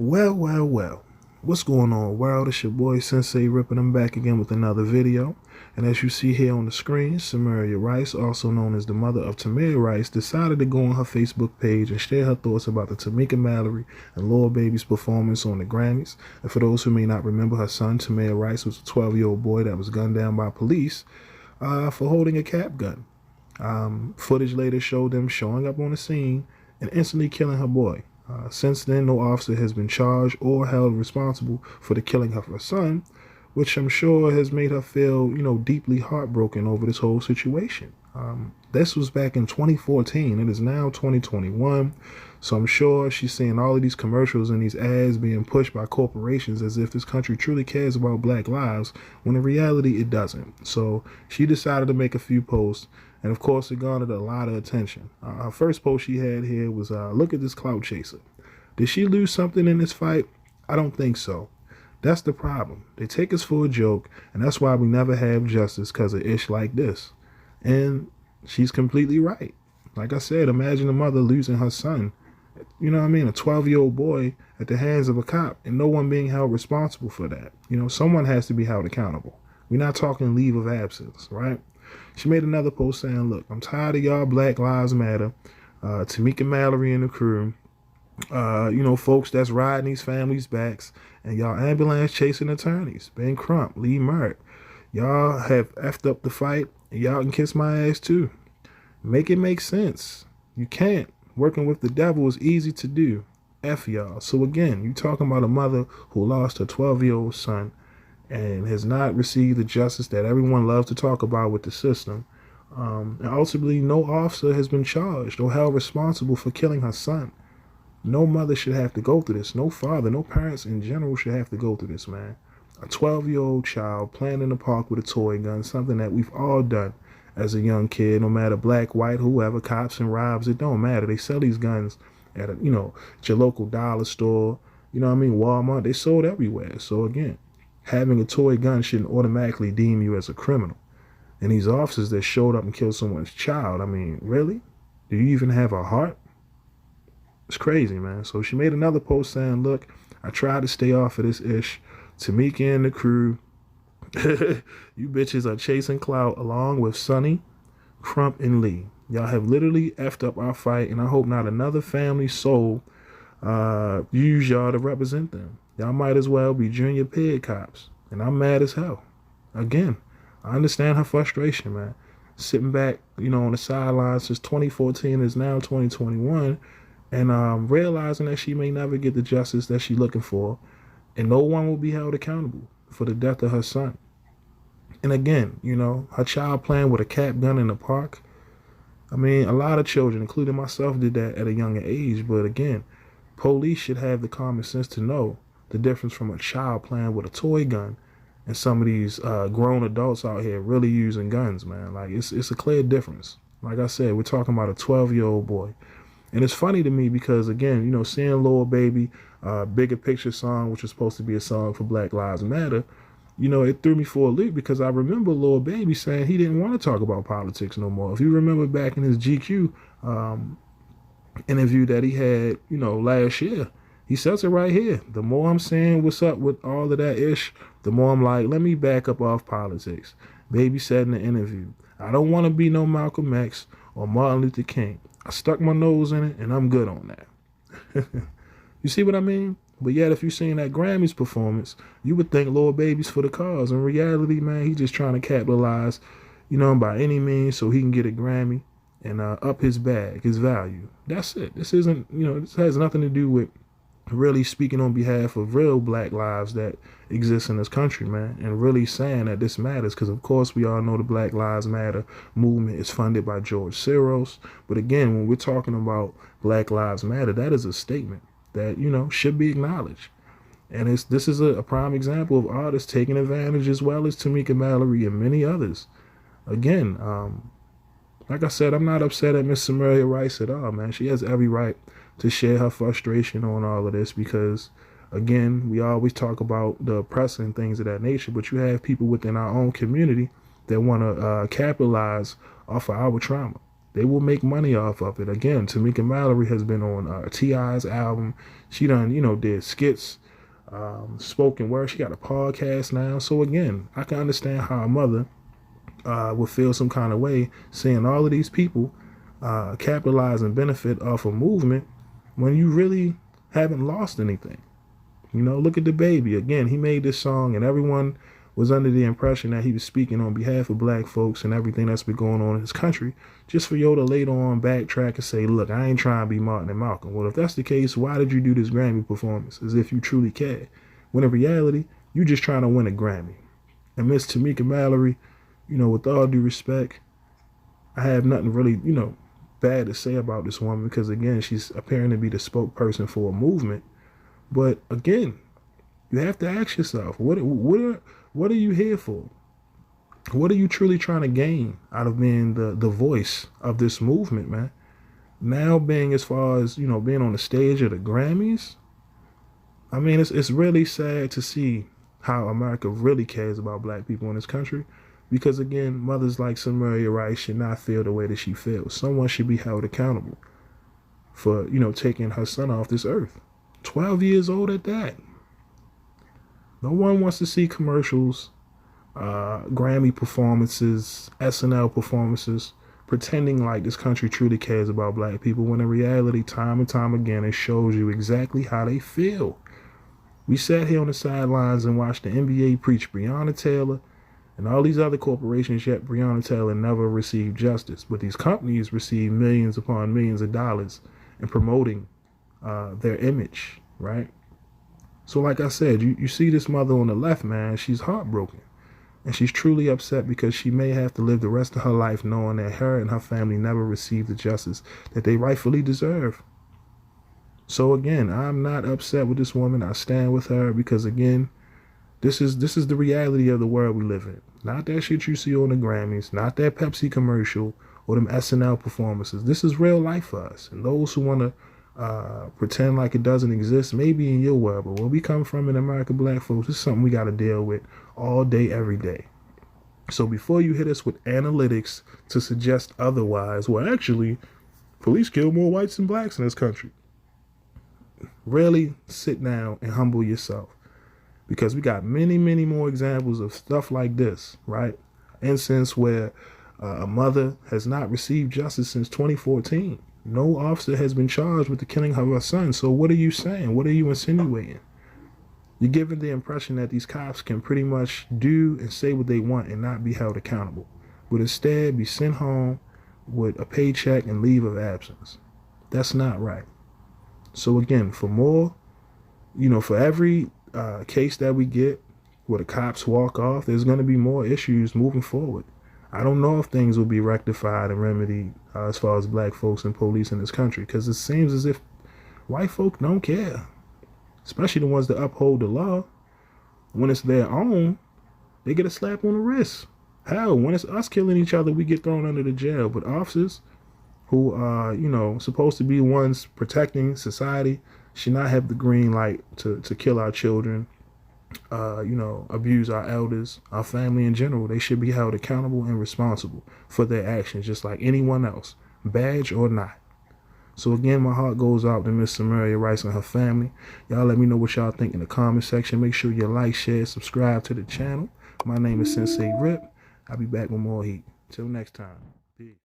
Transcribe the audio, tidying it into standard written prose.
Well. What's going on, world? It's your boy Sensei Ripping. I'm back again with another video. And as you see here on the screen, Samaria Rice, also known as the mother of Tamir Rice, decided to go on her Facebook page and share her thoughts about the Tamika Mallory and Lil Baby's performance on the Grammys. And for those who may not remember, her son, Tamir Rice, was a 12-year-old boy that was gunned down by police for holding a cap gun. Footage later showed them showing up on the scene and instantly killing her boy. Since then, no officer has been charged or held responsible for the killing of her son, which I'm sure has made her feel, deeply heartbroken over this whole situation. This was back in 2014. It is now 2021. So I'm sure she's seeing all of these commercials and these ads being pushed by corporations as if this country truly cares about black lives, when in reality it doesn't. So she decided to make a few posts, and of course it garnered a lot of attention. Her first post she had here was, look at this clout chaser. Did she lose something in this fight? I don't think so. That's the problem. They take us for a joke, and that's why we never have justice, because of ish like this. And she's completely right. Like I said, imagine a mother losing her son, a 12-year-old boy at the hands of a cop, and no one being held responsible for that. Someone has to be held accountable. We're not talking leave of absence, right? She made another post saying, look, I'm tired of y'all Black Lives Matter, Tamika Mallory and the crew, folks that's riding these families' backs, and y'all ambulance chasing attorneys, Ben Crump, Lee Merritt. Y'all have effed up the fight, and y'all can kiss my ass too. Make it make sense. You can't. Working with the devil is easy to do. F y'all. So again, you talking about a mother who lost her 12-year-old son and has not received the justice that everyone loves to talk about with the system. And ultimately, no officer has been charged or held responsible for killing her son. No mother should have to go through this. No father, no parents in general should have to go through this, man. A 12-year-old child playing in the park with a toy gun, something that we've all done as a young kid, no matter black, white, whoever, cops and robs, it don't matter. They sell these guns at at your local dollar store, Walmart, they sold everywhere. So again, having a toy gun shouldn't automatically deem you as a criminal. And these officers that showed up and killed someone's child, really? Do you even have a heart? It's crazy, man. So she made another post saying, look, I tried to stay off of this ish. Tamika and the crew, you bitches are chasing clout along with Sonny, Crump, and Lee. Y'all have literally effed up our fight, and I hope not another family soul use y'all to represent them. Y'all might as well be junior pig cops, and I'm mad as hell. Again, I understand her frustration, man. Sitting back, on the sidelines since 2014 is now 2021, and realizing that she may never get the justice that she's looking for, and no one will be held accountable for the death of her son. And again, her child playing with a cap gun in the park. A lot of children, including myself, did that at a younger age. But again, police should have the common sense to know the difference from a child playing with a toy gun and some of these grown adults out here really using guns, man. Like, it's a clear difference. Like I said, we're talking about a 12-year-old boy. And it's funny to me because, again, seeing Lil Baby, Bigger Picture song, which was supposed to be a song for Black Lives Matter, it threw me for a loop because I remember Lil Baby saying he didn't want to talk about politics no more. If you remember back in his GQ interview that he had, last year, he says it right here. The more I'm saying what's up with all of that ish, the more I'm like, let me back up off politics. Baby said in the interview, I don't want to be no Malcolm X or Martin Luther King. I stuck my nose in it, and I'm good on that. You see what I mean? But yet, if you've seen that Grammys performance, you would think Lil Baby's for the cause. In reality, man, he's just trying to capitalize, by any means so he can get a Grammy and up his bag, his value. That's it. This isn't, this has nothing to do with really speaking on behalf of real black lives that exist in this country, man, and really saying that this matters, because of course we all know the Black Lives Matter movement is funded by George Soros. But again, when we're talking about Black Lives Matter, that is a statement that should be acknowledged. And this is a prime example of artists taking advantage, as well as Tamika Mallory and many others. Again, like I said, I'm not upset at Miss Samaria Rice at all, man. She has every right to share her frustration on all of this because, again, we always talk about the oppressor and things of that nature, but you have people within our own community that want to capitalize off of our trauma. They will make money off of it. Again, Tamika Mallory has been on T.I.'s album. She done, did skits, spoken word. She got a podcast now. So again, I can understand how a mother would feel some kind of way seeing all of these people capitalize and benefit off a movement when you really haven't lost anything. Look at the baby. Again, he made this song and everyone was under the impression that he was speaking on behalf of black folks and everything that's been going on in his country, just for yo to later on backtrack and say, look, I ain't trying to be Martin and Malcolm. Well, if that's the case, why did you do this Grammy performance as if you truly cared? When in reality, you just trying to win a Grammy. And Miss Tamika Mallory, with all due respect, I have nothing really, bad to say about this woman because, again, she's appearing to be the spokesperson for a movement. But, again, you have to ask yourself, what are you here for? What are you truly trying to gain out of being the voice of this movement, man? Now being as far as, being on the stage of the Grammys, I mean, it's really sad to see how America really cares about black people in this country. Because, again, mothers like Samaria Rice should not feel the way that she feels. Someone should be held accountable for, taking her son off this earth. 12 years old at that. No one wants to see commercials, Grammy performances, SNL performances, pretending like this country truly cares about black people, when in reality, time and time again, it shows you exactly how they feel. We sat here on the sidelines and watched the NBA preach Breonna Taylor and all these other corporations, yet Breonna Taylor never received justice. But these companies receive millions upon millions of dollars in promoting their image, right? So like I said, you see this mother on the left, man, she's heartbroken. And she's truly upset because she may have to live the rest of her life knowing that her and her family never received the justice that they rightfully deserve. So again, I'm not upset with this woman. I stand with her because, again, this is the reality of the world we live in. Not that shit you see on the Grammys, not that Pepsi commercial or them SNL performances. This is real life for us. And those who want to pretend like it doesn't exist, maybe in your world, but where we come from in America, black folks, this is something we got to deal with all day, every day. So before you hit us with analytics to suggest otherwise, well, actually, police kill more whites than blacks in this country. Really sit down and humble yourself. Because we got many, many more examples of stuff like this, right? Instance where a mother has not received justice since 2014. No officer has been charged with the killing of her son. So what are you saying? What are you insinuating? You're giving the impression that these cops can pretty much do and say what they want and not be held accountable, but instead be sent home with a paycheck and leave of absence. That's not right. So again, for more, for every case that we get where the cops walk off, there's going to be more issues moving forward. I don't know if things will be rectified and remedied as far as black folks and police in this country, because it seems as if white folk don't care, especially the ones that uphold the law. When it's their own, they get a slap on the wrist. Hell, when it's us killing each other, we get thrown under the jail. But officers who are, supposed to be the ones protecting society should not have the green light to kill our children, abuse our elders, our family in general. They should be held accountable and responsible for their actions, just like anyone else, badge or not. So again, my heart goes out to Miss Samaria Rice and her family. Y'all let me know what y'all think in the comment section. Make sure you like, share, subscribe to the channel. My name is Sensei Rip. I'll be back with more heat. Till next time. Peace.